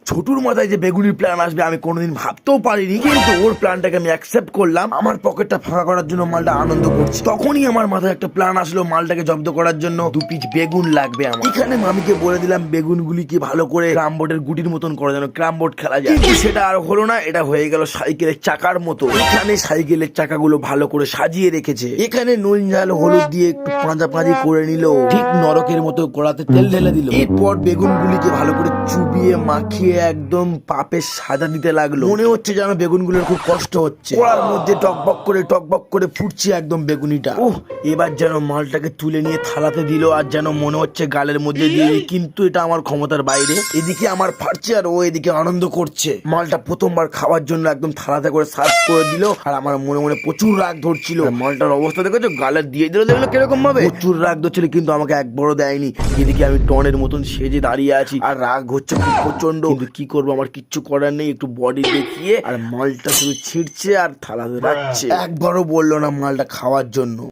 ছোটুর মাথায় যে বেগুনির প্ল্যান আসবে আমি কোনোদিন ভাবতেও পারিনি, কিন্তু ওর প্ল্যানটাকে আমি অ্যাকসেপ্ট করলাম। আমার পকেটটা ফাঁকা করার জন্য মালটা আনন্দ করছে। তখনই আমার মাথায় একটা প্ল্যান আসলো, মালটাকে জব্দ করার জন্য 2 পিস বেগুন লাগবে আমার। এখানে মামিকে বলে দিলাম বেগুনগুলিকে ভালো করে ক্রাম বোর্ডের গুটির মতন করা যেন ক্রাম বোর্ড খেলা যায়, কিন্তু সেটা আর হলো না। এটা হয়ে গেল সাইকেলের চাকার মতো। এখানে সাইকেলের চাকাগুলো ভালো করে সাজিয়ে রেখেছে। এখানে নুন ঝাল হলুদ দিয়ে একটু পাঁজাপাঁজি করে নিল, ঠিক নরকের মতো কড়াতে তেল ঢেলে দিল। এরপর বেগুনগুলিকে ভালো করে চুবিয়ে মাখিয়ে একদম পাপে সাজা দিতে লাগলো। মনে হচ্ছে যেন বেগুনগুলোর খুব কষ্ট হচ্ছে। কড়ার মধ্যে টকবক করে ফুটছে একদম বেগুনিটা। ওহ, এবার যেন মালটাকে তুলে নিয়ে থালাতে দিল, আর যেন মনে হচ্ছে গালের মধ্যে দিয়ে দিই, কিন্তু এটা আমার ক্ষমতার বাইরে। এদিকে আমার ফাটছে আর ও এদিকে আনন্দ করছে। মালটা প্রথমবার খাওয়ার জন্য একদম থালাতে করে সার্ভ করে দিল, আর আমার মনে মনে প্রচুর রাগ ধরছিল। মালটার অবস্থা দেখেছো, গালে দিয়ে দিল, দেখলো কিরকম ভাবে প্রচুর রাগ ধরছিল, কিন্তু আমাকে একবারও দেয়নি। এদিকে আমি টনের মতন সেজে দাঁড়িয়ে আছি, আর রাগ হচ্ছে খুব প্রচন্ড, কিন্তু কি করবো, আমার কিচ্ছু করার নেই। একটু বডি দেখিয়ে আর মালটা শুধু ছিঁড়ছে আর থালাতে রাখছে। একবারও বললো না মালটা খাওয়ার জন্য।